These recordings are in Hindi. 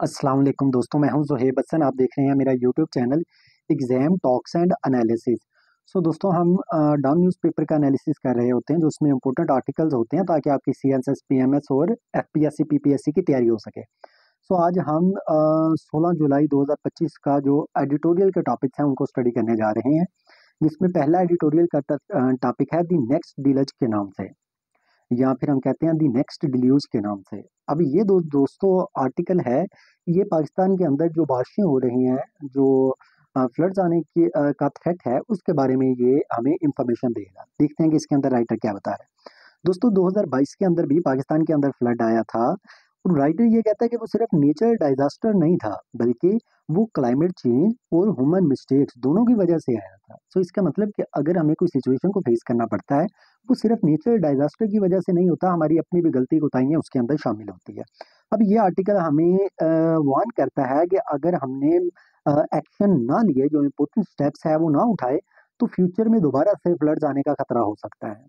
अस्सलाम वालेकुम दोस्तों, मैं हूं ज़ुहैब हसन। आप देख रहे हैं मेरा YouTube channel exam talks and analysis. So दोस्तों, हम डाउन न्यूज़पेपर का एनालिसिस कर रहे होते हैं, जो उसमें इंपॉर्टेंट आर्टिकल्स होते हैं ताकि आपकी सीएनएस पीएमएस और एफपीएससी पीपीएससी की तैयारी हो सके। सो आज हम 16 जुलाई 2025 का जो एडिटोरियल के टॉपिक्स हैं उनको स्टडी करने जा रहे हैं, जिसमें पहला एडिटोरियल का टॉपिक है द नेक्स्ट डिलज के नाम से, या फिर हम कहते हैं दी नेक्स्ट डिल्यूज के नाम से। अब ये दोस्तों आर्टिकल है, ये पाकिस्तान के अंदर जो बारिशें हो रही हैं, जो फ्लड्स आने की का थ्रेट है, उसके बारे में ये हमें इंफॉर्मेशन देगा। देखते हैं कि इसके अंदर राइटर क्या बता रहा है। दोस्तों, 2022 के अंदर भी पाकिस्तान के अंदर फ्लड आया था, और राइटर ये कहता है कि वो सिर्फ नेचर डिजास्टर नहीं था, बल्कि वो क्लाइमेट चेंज और ह्यूमन मिस्टेक्स दोनों की वजह से आया था। सो इसका मतलब कि अगर हमें कोई सिचुएशन को फेस करना पड़ता है, वो सिर्फ नेचर डिजास्टर की वजह से नहीं होता, हमारी अपनी भी गलती कोताहियां उसके अंदर शामिल होती है। अब ये आर्टिकल हमें वार्न करता है कि अगर हमने एक्शन ना लिए, जो इम्पोर्टेंट स्टेप्स है वो ना उठाए, तो फ्यूचर में दोबारा से फ्लड्स आने का खतरा हो सकता है।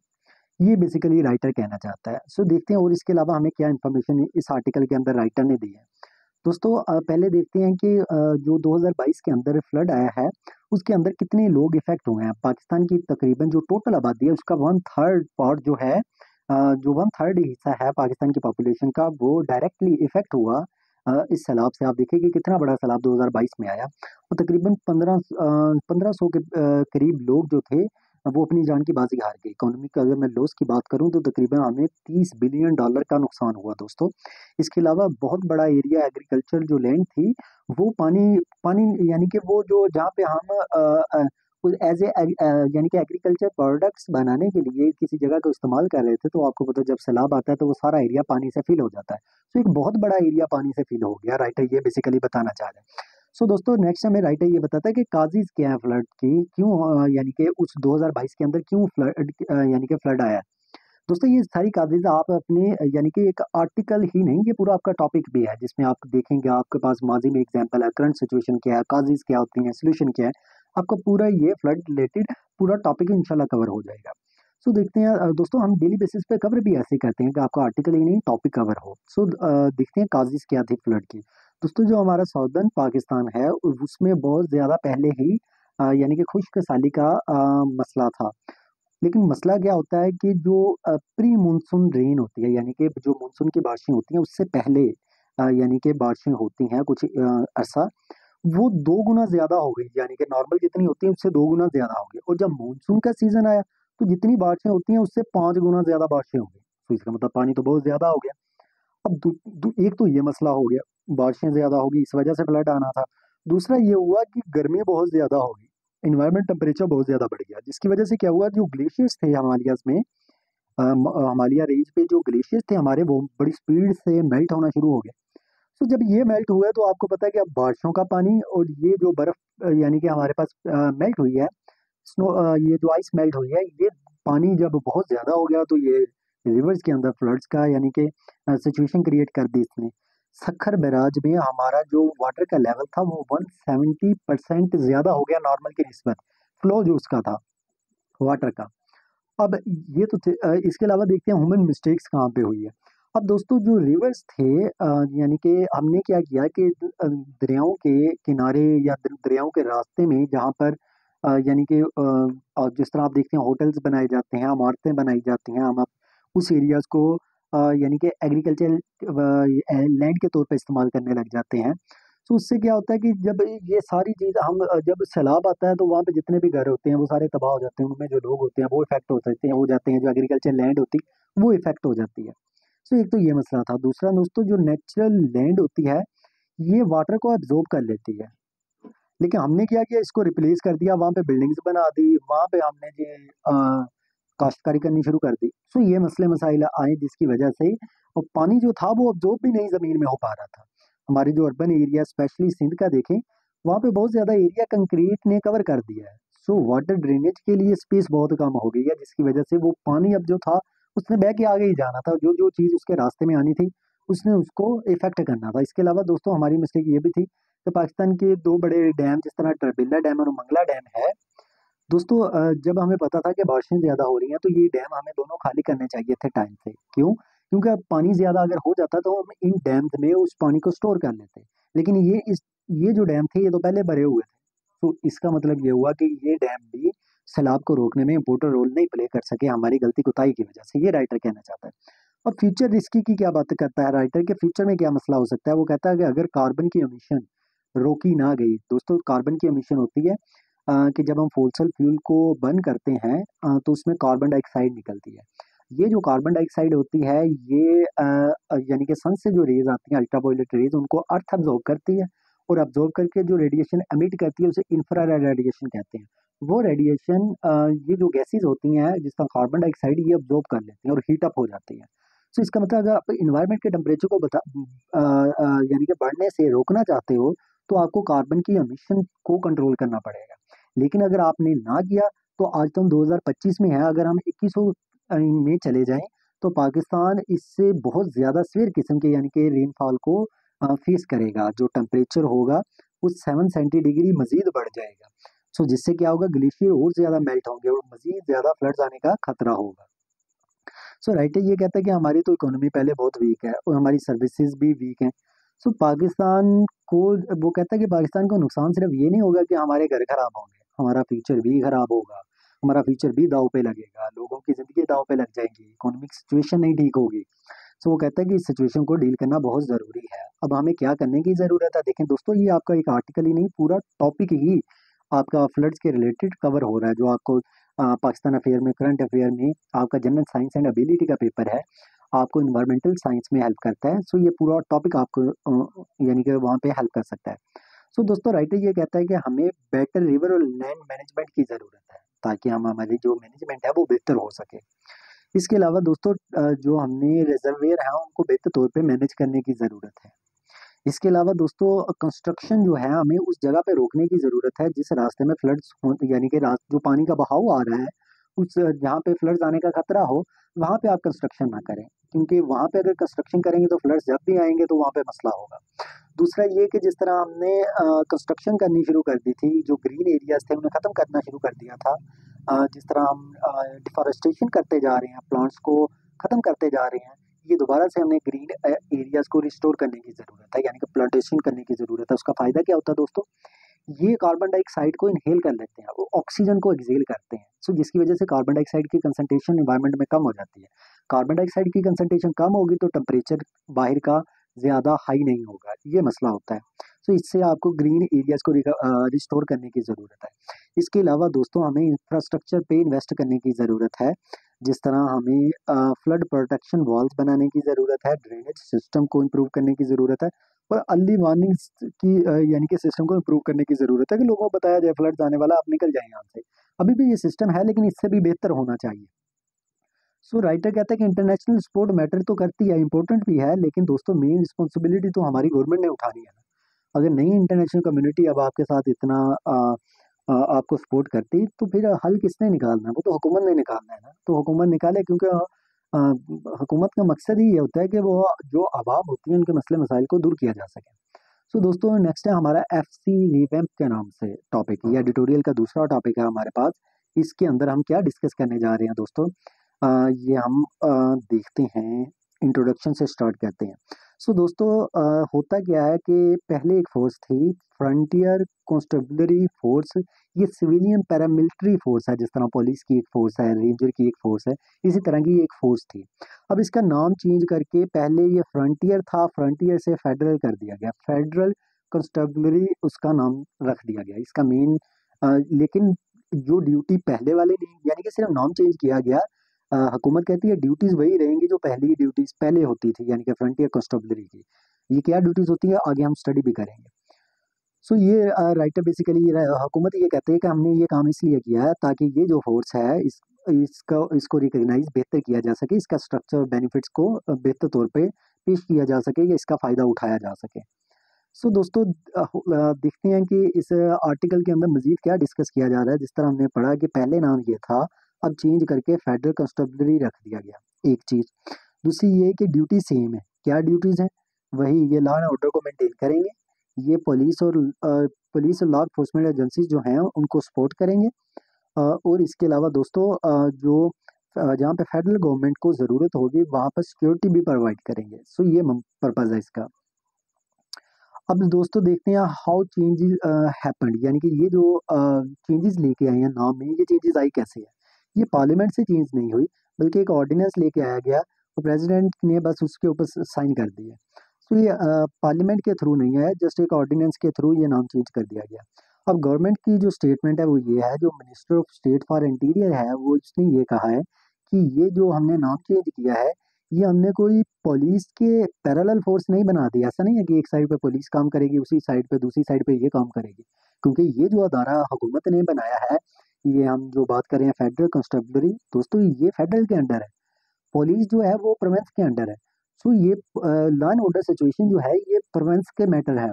ये बेसिकली राइटर कहना चाहता है। सो देखते हैं और इसके अलावा हमें क्या इन्फॉर्मेशन इस आर्टिकल के अंदर राइटर ने दी है। दोस्तों, पहले देखते हैं कि जो 2022 के अंदर फ्लड आया है, उसके अंदर कितने लोग इफेक्ट हुए हैं। पाकिस्तान की तकरीबन जो टोटल आबादी है उसका वन थर्ड पार्ट जो है, जो वन थर्ड हिस्सा है पाकिस्तान की पॉपुलेशन का, वो डायरेक्टली इफेक्ट हुआ इस सैलाब से। आप देखिए कि कितना बड़ा सैलाब 2022 में आया, और तकरीबन 1500 के करीब लोग जो थे, वो अपनी जान की बाजी हार गए। इकोनॉमिक अगर मैं लॉस की बात करूं तो तकरीबन हमें $30 बिलियन का नुकसान हुआ दोस्तों। इसके अलावा बहुत बड़ा एरिया एग्रीकल्चर जो लैंड थी, वो पानी पानी यानी कि वो जो जहाँ पे हम एज ए यानी कि एग्रीकल्चर प्रोडक्ट्स बनाने के लिए किसी जगह को इस्तेमाल कर रहे थे, तो आपको पता है जब सैलाब आता है तो वो सारा एरिया पानी से फिल हो जाता है। तो एक बहुत बड़ा एरिया पानी से फिल हो गया, राइटर ये बेसिकली बताना चाह रहे हैं। सो दोस्तों, नेक्स्ट हमें राइटर ये बताता है कि काजीज क्या है फ्लड की, क्यों यानी कि उस 2022 के अंदर क्यों फ्लड यानी कि फ्लड आया। दोस्तों, ये सारी कागज़ आप अपने यानी कि एक आर्टिकल ही नहीं, ये पूरा आपका टॉपिक भी है, जिसमें आप देखेंगे आपके पास माजी में एग्जांपल है, करंट सिचुएशन क्या है, काज़ीज़ क्या होती हैं, सॉल्यूशन क्या है। आपका पूरा ये फ्लड रिलेटेड पूरा टॉपिक इंशाल्लाह कवर हो जाएगा। सो देखते हैं दोस्तों, हम डेली बेसिस पे कवर भी ऐसे करते हैं कि आपका आर्टिकल ही नहीं टॉपिक कवर हो। सो देखते हैं काज़ीज़ क्या थी फ्लड की। दोस्तों, जो हमारा साउदर्न पाकिस्तान है उसमें बहुत ज़्यादा पहले ही यानी कि खुश्क साली का मसला था। लेकिन मसला क्या होता है कि जो प्री मानसून रेन होती है, यानी कि जो मानसून की बारिशें होती हैं उससे पहले यानी कि बारिशें होती हैं कुछ अरसा, वो 2 गुना ज़्यादा हो गई, यानी कि नॉर्मल जितनी होती है उससे 2 गुना ज़्यादा हो गई, और जब मानसून का सीज़न आया, तो जितनी बारिशें होती हैं उससे 5 गुना ज़्यादा बारिशें हो गई। तो इसका मतलब पानी तो बहुत ज़्यादा हो गया। अब दू दू एक तो ये मसला हो गया, बारिशें ज़्यादा हो गई, इस वजह से फ्लड आना था। दूसरा ये हुआ कि गर्मी बहुत ज़्यादा हो गई, एनवायरनमेंट टेम्परेचर बहुत ज़्यादा बढ़ गया, जिसकी वजह से क्या हुआ, जो ग्लेशियर्स थे हिमालयाज़ में, हिमालय रेंज पे जो ग्लेशियर्स थे हमारे, वो बड़ी स्पीड से मेल्ट होना शुरू हो गए। तो जब ये मेल्ट हुआ है, तो आपको पता है कि अब बारिशों का पानी और ये जो बर्फ यानी कि हमारे पास मेल्ट हुई है, स्नो ये जो आइस मेल्ट हुई है, ये पानी जब बहुत ज़्यादा हो गया, तो ये रिवर्स के अंदर फ्लड्स का यानी कि सिचुएशन क्रिएट कर दी इसने। सखर बैराज में हमारा जो वाटर का लेवल था, वो 170% ज़्यादा हो गया नॉर्मल की निस्बत, फ्लो जो उसका था वाटर का। अब ये तो इसके अलावा देखते हैं ह्यूमन मिस्टेक्स कहाँ पे हुई है। अब दोस्तों, जो रिवर्स थे यानी कि हमने क्या किया कि दरियाओं के किनारे या दरियाओं के रास्ते में जहाँ पर यानी कि जिस तरह आप देखते हैं होटल्स बनाए जाते हैं, इमारतें बनाई जाती हैं, हम अब उस एरियाज को यानी कि एग्रीकल्चर लैंड के तौर पे इस्तेमाल करने लग जाते हैं। तो उससे क्या होता है कि जब ये सारी चीज़ हम जब सैलाब आता है, तो वहाँ पे जितने भी घर होते हैं वो सारे तबाह हो जाते हैं, उनमें जो लोग होते हैं वो इफ़ेक्ट हो सकते हैं, हो जाते हैं, जो एग्रीकल्चर लैंड होती है वो इफ़ेक्ट हो जाती है। सो एक तो ये मसला था। दूसरा दोस्तों, जो नेचुरल लैंड होती है, ये वाटर को एब्ज़ॉर्ब कर लेती है। लेकिन हमने क्या किया, इसको रिप्लेस कर दिया, वहाँ पे बिल्डिंग्स बना दी, वहाँ पे हमने ये काश्तकारी करनी शुरू कर दी। सो ये मसले मसाइल आए, जिसकी वजह से और पानी जो था वो अब्ज़ॉर्ब भी नहीं ज़मीन में हो पा रहा था। हमारे जो अर्बन एरिया स्पेशली सिंध का देखें, वहाँ पे बहुत ज़्यादा एरिया कंक्रीट ने कवर कर दिया है। सो वाटर ड्रेनेज के लिए स्पेस बहुत कम हो गई है, जिसकी वजह से वो पानी अब जो था, उसने बह के आगे ही जाना था। जो-जो चीज़ उसके रास्ते में आनी थी, उसने उसको इफ़ेक्ट करना था। इसके अलावा दोस्तों, हमारी मिस्टेक ये भी थी कि पाकिस्तान के 2 बड़े डैम, जिस तरह टरबिल्ला डैम और मंगला डैम है, दोस्तों जब हमें पता था कि बारिशें ज़्यादा हो रही हैं, तो ये डैम हमें दोनों खाली करने चाहिए थे टाइम से। क्यों? क्योंकि अब पानी ज़्यादा अगर हो जाता, तो हम इन डैम्स में उस पानी को स्टोर कर लेते। लेकिन ये जो डैम थे ये तो पहले भरे हुए थे। तो इसका मतलब ये हुआ कि ये डैम भी सैलाब को रोकने में इम्पोर्टेंट रोल नहीं प्ले कर सके हमारी गलती कुताही की वजह से, ये राइटर कहना चाहता है। और फ्यूचर रिस्की की क्या बात करता है राइटर, के फ्यूचर में क्या मसला हो सकता है। वो कहता है कि अगर कार्बन की एमिशन रोकी ना गई, दोस्तों कार्बन की एमिशन होती है कि जब हम फोसिल फ्यूल को बर्न करते हैं तो उसमें कार्बन डाइऑक्साइड निकलती है। ये जो कार्बन डाइऑक्साइड होती है ये यानी कि सन से जो रेज आती हैं अल्ट्रावायलेट रेज, उनको अर्थ अब्जॉर्ब करती है, और अब्जॉर्ब करके जो रेडिएशन एमिट करती है उसे इंफ्रारेड रेडिएशन कहते हैं। वो रेडिएशन ये जो गैसेज होती हैं जिसका कार्बन डाइऑक्साइड ये अब्जॉर्ब कर लेती हैं और हीट अप हो जाती हैं। तो इसका मतलब अगर आप इन्वायरमेंट के टेम्परेचर को यानी कि बढ़ने से रोकना चाहते हो तो आपको कार्बन की एमिशन को कंट्रोल करना पड़ेगा। लेकिन अगर आपने ना किया तो आज तो हम 2025 में है, अगर हम 2100 में चले जाएं तो पाकिस्तान इससे बहुत ज़्यादा सीवियर किस्म के यानी कि रेनफॉल को फेस करेगा। जो टेम्परेचर होगा वो 7 सेंटीडिग्री मजीद बढ़ जाएगा। सो जिससे क्या होगा, ग्लेशियर और ज़्यादा मेल्ट होंगे और मजीद ज़्यादा फ्लड्स आने का खतरा होगा। सो राइटर ये कहता है कि हमारी तो इकोनॉमी पहले बहुत वीक है और हमारी सर्विसेज भी वीक हैं। सो पाकिस्तान को, वो कहता है कि पाकिस्तान को नुकसान सिर्फ ये नहीं होगा कि हमारे घर खराब होंगे, हमारा फ्यूचर भी खराब होगा, हमारा फ्यूचर भी दाव पे लगेगा, लोगों की ज़िंदगी दाव पे लग जाएगी, इकोनॉमिक सिचुएशन नहीं ठीक होगी। सो वो कहता है कि इस सिचुएशन को डील करना बहुत ज़रूरी है। अब हमें क्या करने की ज़रूरत है, देखें दोस्तों ये आपका एक आर्टिकल ही नहीं, पूरा टॉपिक ही आपका फ्लड्स के रिलेटेड कवर हो रहा है, जो आपको पाकिस्तान अफेयर में, करंट अफेयर में आपका जनरल साइंस एंड एबिलिटी का पेपर है, आपको इन्वायरमेंटल साइंस में हेल्प करता है। सो ये पूरा टॉपिक आपको यानी कि वहाँ पे हेल्प कर सकता है। सो दोस्तों राइटर ये कहता है कि हमें बेटर रिवर और लैंड मैनेजमेंट की ज़रूरत है ताकि हम हमारी जो मैनेजमेंट है वो बेहतर हो सके। इसके अलावा दोस्तों जो हमने रिजर्वेयर है उनको बेहतर तौर पे मैनेज करने की ज़रूरत है। इसके अलावा दोस्तों कंस्ट्रक्शन जो है हमें उस जगह पे रोकने की ज़रूरत है जिस रास्ते में फ्लड्स हो, यानी कि जो पानी का बहाव आ रहा है उस जहाँ पे फ्लड्स आने का खतरा हो वहाँ पे आप कंस्ट्रक्शन ना करें, क्योंकि वहाँ पे अगर कंस्ट्रक्शन करेंगे तो फ्लड्स जब भी आएंगे तो वहाँ पे मसला होगा। दूसरा ये कि जिस तरह हमने कंस्ट्रक्शन करनी शुरू कर दी थी, जो ग्रीन एरियाज थे उन्हें ख़त्म करना शुरू कर दिया था, जिस तरह हम डिफॉरेस्टेशन करते जा रहे हैं, प्लांट्स को ख़त्म करते जा रहे हैं, ये दोबारा से हमें ग्रीन एरियाज को रिस्टोर करने की ज़रूरत है, यानी कि प्लांटेशन करने की ज़रूरत है। उसका फ़ायदा क्या होता है दोस्तों, ये कार्बन डाइऑक्साइड को इनहेल कर लेते हैं, वो ऑक्सीजन को एक्सेल करते हैं। सो जिसकी वजह से कार्बन डाइऑक्साइड की कंसंट्रेशन एनवायरनमेंट में कम हो जाती है। कार्बन डाइऑक्साइड की कंसंट्रेशन कम होगी तो टेम्परेचर बाहर का ज़्यादा हाई नहीं होगा, ये मसला होता है। सो इससे आपको ग्रीन एरियाज को रिस्टोर करने की ज़रूरत है। इसके अलावा दोस्तों हमें इंफ्रास्ट्रक्चर पे इन्वेस्ट करने की ज़रूरत है, जिस तरह हमें फ्लड प्रोटेक्शन वॉल्स बनाने की ज़रूरत है, ड्रेनेज सिस्टम को इम्प्रूव करने की ज़रूरत है, और अर्ली वार्निंग की यानी कि सिस्टम को इम्प्रूव करने की ज़रूरत है कि लोगों को बताया जाए फ्लड्स आने वाला, आप निकल जाए यहाँ से। अभी भी ये सिस्टम है लेकिन इससे भी बेहतर होना चाहिए। सो राइटर कहता है कि इंटरनेशनल सपोर्ट मैटर तो करती है, इंपॉर्टेंट भी है, लेकिन दोस्तों मेन रिस्पॉन्सिबिलिटी तो हमारी गवर्नमेंट ने उठानी है ना। अगर नहीं इंटरनेशनल कम्युनिटी अब आपके साथ इतना आपको सपोर्ट करती तो फिर हल किसने निकालना है, वो तो हुकूमत ने निकालना है ना। तो हुकूमत निकाले, क्योंकि हुकूमत का मकसद ही ये होता है कि वो जो आवाम होती है उनके मसले मसाइल को दूर किया जा सके। सो दोस्तों नेक्स्ट है हमारा FC रिवैम्प के नाम से टॉपिक, ये एडिटोरियल का दूसरा टॉपिक है हमारे पास। इसके अंदर हम क्या डिस्कस करने जा रहे हैं दोस्तों, ये हम देखते हैं, इंट्रोडक्शन से स्टार्ट करते हैं। सो दोस्तों होता क्या है कि पहले एक फोर्स थी फ्रंटियर कॉन्स्टेबलरी फोर्स, ये सिविलियन पैरामिलिट्री फोर्स है, जिस तरह पुलिस की एक फोर्स है, रेंजर की एक फोर्स है, इसी तरह की एक फोर्स थी। अब इसका नाम चेंज करके पहले ये फ्रंटियर था, फ्रंटियर से फेडरल कर दिया गया, फेडरल कॉन्स्टेबलरी उसका नाम रख दिया गया। इसका मेन लेकिन जो ड्यूटी पहले वाले नहीं, यानी कि सिर्फ नाम चेंज किया गया। हुकूमत कहती है ड्यूटीज वही रहेंगी जो पहली ड्यूटीज पहले होती थी, यानी कि फ्रंटियर कॉन्स्टेबलरी की। ये क्या ड्यूटीज होती है आगे हम स्टडी भी करेंगे। सो ये राइटर बेसिकली ये हुकूमत ये कहते हैं कि हमने ये काम इसलिए किया है ताकि ये जो फोर्स है इसको रिकग्नाइज बेहतर किया जा सके, इसका स्ट्रक्चर बेनिफिट्स को बेहतर तौर पे पेश किया जा सके या इसका फ़ायदा उठाया जा सके। सो दोस्तों देखते हैं कि इस आर्टिकल के अंदर मजीद क्या डिस्कस किया जा रहा है। जिस तरह हमने पढ़ा कि पहले नाम ये था, अब चेंज करके फेडरल कंस्टेबलरी रख दिया गया, एक चीज़। दूसरी ये कि ड्यूटी सेम है, क्या ड्यूटीज़ हैं, वही ये लॉ एंड ऑर्डर को मेंटेन करेंगे, ये पुलिस और लॉ इन्फोर्समेंट एजेंसीज जो हैं उनको सपोर्ट करेंगे, और इसके अलावा दोस्तों जो जहाँ पे फेडरल गवर्नमेंट को ज़रूरत होगी वहाँ पर सिक्योरिटी भी प्रोवाइड करेंगे। सो ये पर्पज़ है इसका। अब दोस्तों देखते हैं हाउ चेंजेस हैपेंड, यानी कि ये जो चेंजेस लेके आए हैं नाम में, ये चेंजेस आई कैसे है। ये पार्लियामेंट से चेंज नहीं हुई, बल्कि एक ऑर्डिनेंस लेके आया गया और प्रेसिडेंट ने बस उसके ऊपर साइन कर दिए। तो ये पार्लियामेंट के थ्रू नहीं है, जस्ट एक ऑर्डिनेंस के थ्रू ये नाम चेंज कर दिया गया। अब गवर्नमेंट की जो स्टेटमेंट है वो ये है, जो minister of state for interior है वो उसने ये कहा है कि ये जो हमने नाम चेंज किया है, ये हमने कोई पुलिस के पैरेलल फोर्स नहीं बना दिया। ऐसा नहीं है कि एक साइड पे पुलिस काम करेगी, उसी साइड पे दूसरी साइड पे ये काम करेगी, क्योंकि ये जो अदारा हुकूमत ने बनाया है, ये हम जो बात कर रहे हैं फेडरल कंस्टेबलरी, दोस्तों ये फेडरल के अंडर है। पुलिस जो है वो प्रोविंस के अंडर है। सो ये लॉ एंड ऑर्डर सिचुएशन जो है ये प्रोविंस के मैटर है।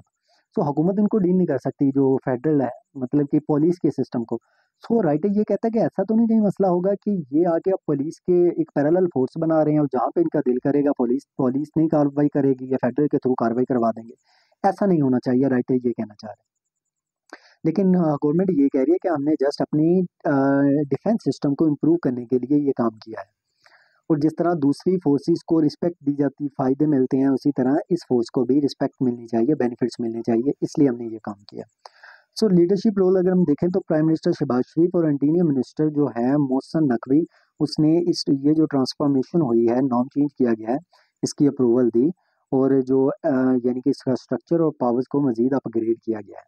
सो हुकूमत इनको डील नहीं कर सकती जो फेडरल है, मतलब कि पुलिस के सिस्टम को। सो राइटर ये कहता है कि ऐसा तो नहीं कहीं मसला होगा कि ये आके अब पुलिस के एक पैरेलल फोर्स बना रहे हैं और जहाँ पे इनका दिल करेगा पुलिस पुलिस नहीं कार्रवाई करेगी या फेडरल के थ्रू कार्रवाई करवा देंगे। ऐसा नहीं होना चाहिए, राइटर ये कहना चाह रहे हैं। लेकिन गवर्नमेंट ये कह रही है कि हमने जस्ट अपनी डिफेंस सिस्टम को इम्प्रूव करने के लिए ये काम किया है, और जिस तरह दूसरी फोर्सेस को रिस्पेक्ट दी जाती, फायदे मिलते हैं, उसी तरह इस फोर्स को भी रिस्पेक्ट मिलनी चाहिए, बेनिफिट्स मिलने चाहिए, इसलिए हमने ये काम किया। सो लीडरशिप रोल अगर हम देखें तो प्राइम मिनिस्टर शहबाज शरीफ और इंटीरियर मिनिस्टर जो है मोहसिन नकवी, उसने इस ये जो ट्रांसफॉर्मेशन हुई है, नाम चेंज किया गया है, इसकी अप्रूवल दी, और जो यानी कि इसका स्ट्रक्चर और पावर्स को मजीद अपग्रेड किया गया है।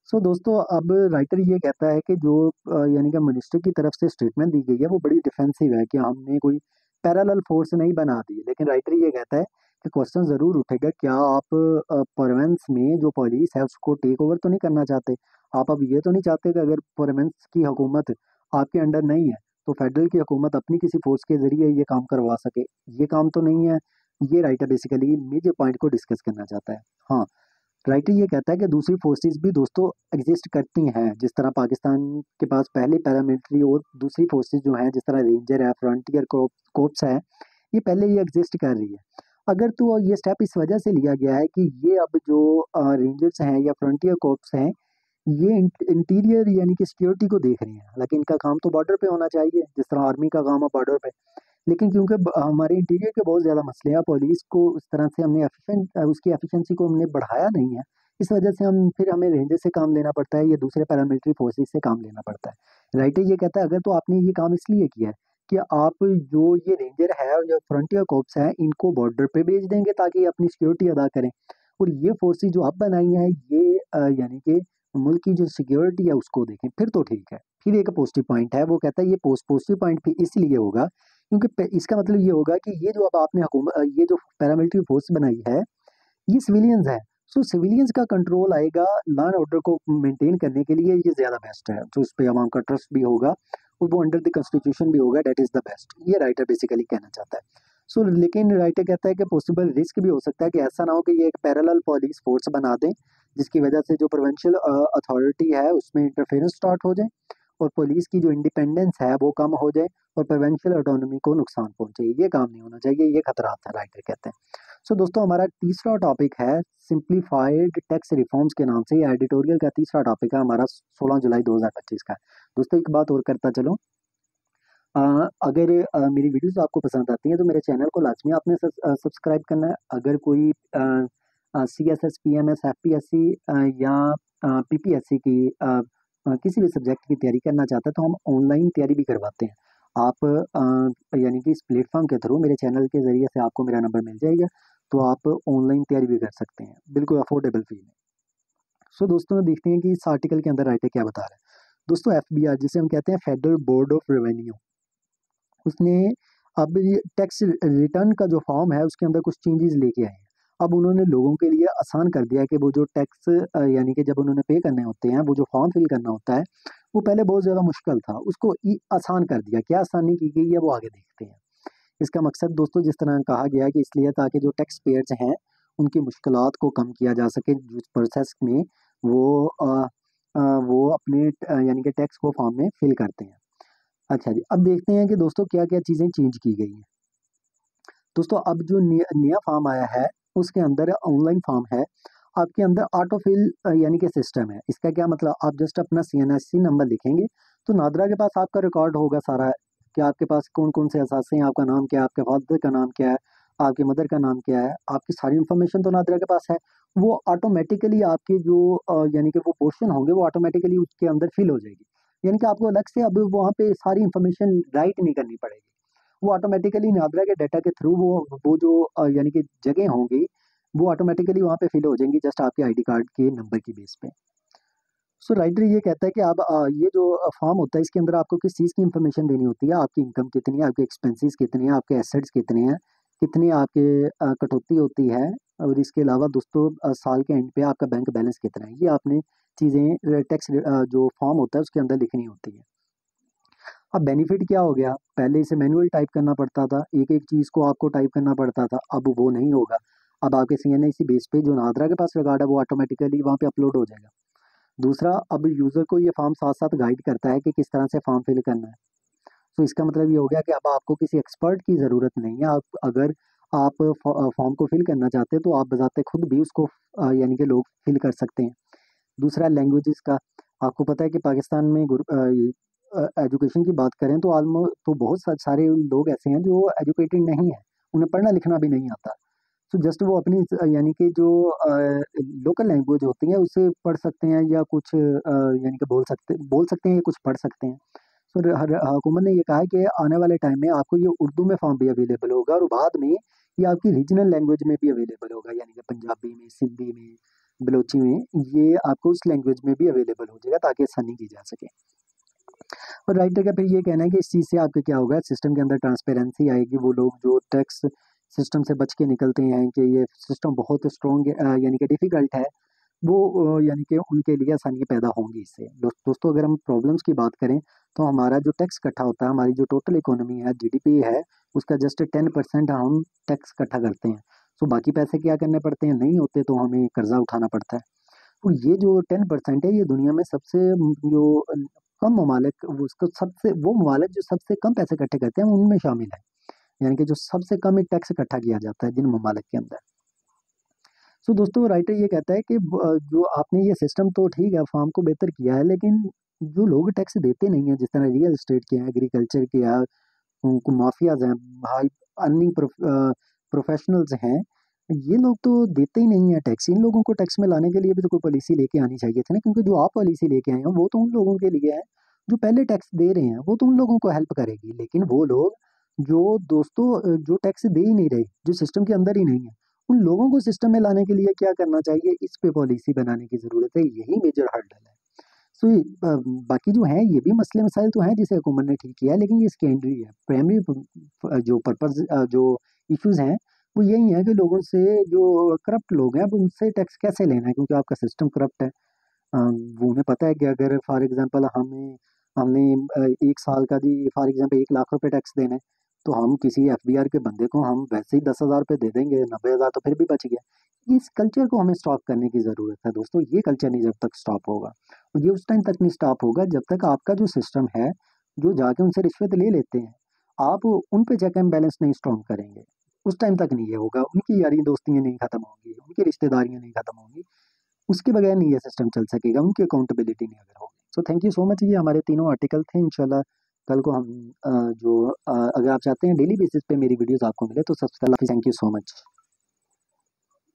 सो दोस्तों अब राइटर ये कहता है कि जो यानी कि मिनिस्टर की तरफ से स्टेटमेंट दी गई है वो बड़ी डिफेंसिव है कि हमने कोई पैरेलल फोर्स नहीं बना दी। लेकिन राइटर ये कहता है कि क्वेश्चन ज़रूर उठेगा, क्या आप प्रोविंस में जो पुलिस है उसको टेक ओवर तो नहीं करना चाहते? आप अब ये तो नहीं चाहते कि अगर प्रोविंस की हुकूमत आपके अंडर नहीं है तो फेडरल की हुकूमत अपनी किसी फोर्स के जरिए ये काम करवा सके? ये काम तो नहीं है। ये राइटर बेसिकली मेजर पॉइंट को डिस्कस करना चाहता है। हाँ, राइटर ये कहता है कि दूसरी फोर्सेस भी दोस्तों एग्जिस्ट करती हैं, जिस तरह पाकिस्तान के पास पहले पैरामिलिट्री और दूसरी फोर्सेस जो हैं, जिस तरह रेंजर है, फ्रंटियर कोप्स है, ये पहले ही एग्जिस्ट कर रही है। अगर तो ये स्टेप इस वजह से लिया गया है कि ये अब जो रेंजर्स हैं या फ्रंटियर कोप्स हैं, ये इंटीरियर यानी कि सिक्योरिटी को देख रहे हैं। हालांकि इनका काम तो बॉर्डर पे होना चाहिए, जिस तरह आर्मी का काम है बॉर्डर पे। लेकिन क्योंकि हमारे इंटीरियर के बहुत ज़्यादा मसले हैं, पुलिस को उस तरह से हमने उसकी एफिशिएंसी को हमने बढ़ाया नहीं है। इस वजह से फिर हमें रेंजर से काम लेना पड़ता है या दूसरे पैरामिलिट्री फोर्सेस से काम लेना पड़ता है। राइटर ये कहता है अगर तो आपने ये काम इसलिए किया है कि आप जो ये रेंजर है और जो फ्रंटियर कॉर्प्स हैं इनको बॉर्डर पे भेज देंगे ताकि अपनी सिक्योरिटी अदा करें, और ये फोर्सेस जो आप बनाई हैं ये यानी कि मुल्क की जो सिक्योरिटी है उसको देखें, फिर तो ठीक है। फिर एक पॉजिटिव पॉइंट है, वो कहता है ये पॉजिटिव पॉइंट भी इसलिए होगा क्योंकि इसका मतलब ये होगा कि ये जो अब आपने ये जो पैरामिलिट्री फोर्स बनाई है ये सिविलियंस है। सो सिविलियंस का कंट्रोल आएगा लॉ एंड ऑर्डर को मेंटेन करने के लिए, ये ज़्यादा बेस्ट है। तो इस पे आवाम का ट्रस्ट भी होगा और वो अंडर द कॉन्स्टिट्यूशन भी होगा, दैट इज़ द बेस्ट। ये राइटर बेसिकली कहना चाहता है। सो लेकिन राइटर कहता है कि पॉसिबल रिस्क भी हो सकता है कि ऐसा ना हो कि ये एक पैरेलल पुलिस फोर्स बना दें, जिसकी वजह से जो प्रोविंशियल अथॉरिटी है उसमें इंटरफेरेंस स्टार्ट हो जाए और पुलिस की जो इंडिपेंडेंस है वो कम हो जाए और प्रोविंशियल ऑटोनॉमी को नुकसान पहुंचे। ये काम नहीं होना चाहिए, ये खतरात है, राइटर कहते हैं। सो दोस्तों हमारा तीसरा टॉपिक है सिंप्लीफाइड टैक्स रिफॉर्म्स के नाम से। ये एडिटोरियल का तीसरा टॉपिक है हमारा 16 जुलाई 2025 का। दोस्तों एक बात और करता चलो, अगर मेरी वीडियोस आपको पसंद आती हैं तो मेरे चैनल को लाजमी आपने सब्सक्राइब करना है। अगर कोई CSS PMS FPSC या PPSC की किसी भी सब्जेक्ट की तैयारी करना चाहता है तो हम ऑनलाइन तैयारी भी करवाते हैं। आप यानी कि इस प्लेटफॉर्म के थ्रू मेरे चैनल के ज़रिए से आपको मेरा नंबर मिल जाएगा, तो आप ऑनलाइन तैयारी भी कर सकते हैं बिल्कुल अफोर्डेबल फी में। सो दोस्तों देखते हैं कि इस आर्टिकल के अंदर राइटर क्या बता रहा है। दोस्तों FBR जिसे हम कहते हैं फेडरल बोर्ड ऑफ रेवेन्यू, उसने अब ये टैक्स रिटर्न का जो फॉर्म है उसके अंदर कुछ चेंजेस लेके आए हैं। अब उन्होंने लोगों के लिए आसान कर दिया कि वो जो टैक्स यानी कि जब उन्होंने पे करने होते हैं, वो जो फॉर्म फिल करना होता है वो पहले बहुत ज़्यादा मुश्किल था, उसको आसान कर दिया। क्या आसानी की गई है वो आगे देखते हैं। इसका मकसद दोस्तों जिस तरह कहा गया है कि इसलिए ताकि जो टैक्स पेयर्स हैं उनकी मुश्किलात को कम किया जा सके जिस प्रोसेस में वो वो अपने यानी कि टैक्स को फॉर्म में फिल करते हैं। अच्छा जी, अब देखते हैं कि दोस्तों क्या-क्या चीज़ें चेंज की गई हैं। दोस्तों अब जो नया फॉर्म आया है, उसके अंदर ऑनलाइन फॉर्म है। आपके अंदर ऑटो फिल यानी कि सिस्टम है। इसका क्या मतलब, आप जस्ट अपना CNSC नंबर लिखेंगे, तो नादरा के पास आपका रिकॉर्ड होगा सारा, कि आपके पास कौन-कौन से असासे हैं, आपका नाम क्या है, आपके फादर का नाम क्या है, आपके मदर का नाम क्या है, आपकी सारी इन्फॉर्मेशन तो नादरा के पास है। वो ऑटोमेटिकली आपके जो यानी कि वो पोर्शन होंगे वो ऑटोमेटिकली उसके अंदर फिल हो जाएगी। यानी कि आपको अलग से अब वहाँ पे सारी इंफॉर्मेशन राइट नहीं करनी पड़ेगी। वो ऑटोमेटिकली नादरा के डाटा के थ्रू वो जो यानी कि जगह होंगी वो ऑटोमेटिकली वहाँ पे फिल हो जाएंगी जस्ट आपके आईडी कार्ड के नंबर की बेस पे। सो राइटर ये कहता है कि आप ये जो फॉर्म होता है इसके अंदर आपको किस चीज़ की इंफॉर्मेशन देनी होती है, आपकी इनकम कितनी है, आपके एक्सपेंसेस कितने हैं, आपके एसेट्स कितने हैं, कितनी आपके कटौती होती है, और इसके अलावा दोस्तों साल के एंड पे आपका बैंक बैलेंस कितना है। ये आपने चीज़ें टैक्स जो फॉर्म होता है उसके अंदर लिखनी होती है। अब बेनिफिट क्या हो गया, पहले इसे मैनुअल टाइप करना पड़ता था, एक एक चीज़ को आपको टाइप करना पड़ता था, अब वो नहीं होगा। अब आपके CNIC बेस पे जो नादरा के पास रिकॉर्ड है वो ऑटोमेटिकली वहाँ पे अपलोड हो जाएगा। दूसरा, अब यूज़र को ये फॉर्म साथ साथ गाइड करता है कि किस तरह से फॉर्म फिल करना है। तो इसका मतलब ये हो गया कि अब आपको किसी एक्सपर्ट की ज़रूरत नहीं है। आप अगर आप फॉर्म को फिल करना चाहते हैं तो आप बजाते खुद भी उसको यानी कि लोग फिल कर सकते हैं। दूसरा, लैंग्वेजेस का, आपको पता है कि पाकिस्तान में एजुकेशन की बात करें तो ऑलमोस्ट तो बहुत सारे लोग ऐसे हैं जो एजुकेटेड नहीं है, उन्हें पढ़ना लिखना भी नहीं आता। तो जस्ट वो अपनी यानी कि जो लोकल लैंग्वेज होती है उससे पढ़ सकते हैं या कुछ यानी कि बोल सकते हैं या कुछ पढ़ सकते हैं। तो हर हुकूमत ने ये कहा है कि आने वाले टाइम में आपको ये उर्दू में फॉर्म भी अवेलेबल होगा और बाद में ये आपकी रीजनल लैंग्वेज में भी अवेलेबल होगा, यानी कि पंजाबी में, सिंधी में, बलोची में, ये आपको उस लैंग्वेज में भी अवेलेबल हो जाएगा ताकि आसानी की जा सके। और राइटर का फिर ये कहना है कि इस चीज़ से आपके क्या होगा, सिस्टम के अंदर ट्रांसपेरेंसी आएगी। वो लोग जो टैक्स सिस्टम से बच के निकलते हैं कि ये सिस्टम बहुत स्ट्रॉन्ग यानी कि डिफ़िकल्ट है, वो यानी कि उनके लिए आसानियाँ पैदा होंगी इससे। दोस्तों अगर हम प्रॉब्लम्स की बात करें तो हमारा जो टैक्स इकट्ठा होता है, हमारी जो टोटल इकोनॉमी है, GDP है, उसका जस्ट 10% हम टैक्स इकट्ठा करते हैं। तो बाकी पैसे क्या करने पड़ते हैं, नहीं होते तो हमें कर्जा उठाना पड़ता है। तो ये जो 10% है ये दुनिया में सबसे जो कम ममालिक, वो उसको सबसे वो ममालिक जो सबसे कम पैसे इकट्ठे करते हैं उनमें शामिल है। यानी कि जो सबसे कम टैक्स इकट्ठा किया जाता है जिन ममालिक के अंदर। सो दोस्तों राइटर ये कहता है कि जो आपने ये सिस्टम तो ठीक है फार्म को बेहतर किया है, लेकिन जो लोग टैक्स देते नहीं है, जिस तरह रियल एस्टेट के हैं, एग्रीकल्चर के हैं, उनको माफियाज हैं, हाई अर्निंग प्रोफेशनल्स हैं, ये लोग तो देते ही नहीं है टैक्स। इन लोगों को टैक्स में लाने के लिए भी तो कोई पॉलिसी लेके आनी चाहिए थी ना, क्योंकि जो आप पॉलिसी लेके आए हैं वो तो उन लोगों के लिए है जो पहले टैक्स दे रहे हैं, वो तो उन लोगों को हेल्प करेगी। लेकिन वो लोग जो दोस्तों जो टैक्स दे ही नहीं रहे, जो सिस्टम के अंदर ही नहीं है, उन लोगों को सिस्टम में लाने के लिए क्या करना चाहिए, इस पे पॉलिसी बनाने की जरूरत है। यही मेजर हर्डल है। सो बाकी जो है ये भी मसले मसाइल तो हैं जिसे हुकूमत ने ठीक किया है, लेकिन ये सेकेंडरी है। प्राइमरी जो पर्पज जो इश्यूज हैं वो यही है कि लोगों से जो करप्ट लोग हैं अब उनसे टैक्स कैसे लेना है, क्योंकि आपका सिस्टम करप्ट है। वो उन्हें पता है कि अगर फॉर एग्जांपल हमने 1 साल का जी फॉर एग्जांपल 1 लाख रुपए टैक्स देने, तो हम किसी FBR के बंदे को हम वैसे ही 10,000 रुपये दे देंगे, 90,000 तो फिर भी बच गया। इस कल्चर को हमें स्टॉप करने की ज़रूरत है दोस्तों। ये कल्चर नहीं जब तक स्टॉप होगा, और ये उस टाइम तक नहीं स्टॉप होगा जब तक आपका जो सिस्टम है, जो जाके उनसे रिश्वत ले लेते हैं, आप उन पे चेक एंड बैलेंस नहीं स्ट्रॉन्ग करेंगे, उस टाइम तक नहीं ये होगा। उनकी यारी दोस्तियाँ नहीं खत्म होंगी, उनकी रिश्तेदारियाँ नहीं खत्म होंगी, उसके बगैर नहीं ये सिस्टम चल सकेगा, उनकी अकाउंटेबिलिटी नहीं अगर होगी। So thank you so much. ये हमारे तीनों आर्टिकल थे। इंशाल्लाह कल को हम अगर आप चाहते हैं डेली बेसिस पे मेरी वीडियोस आपको मिले तो subscribe. Thank you so much.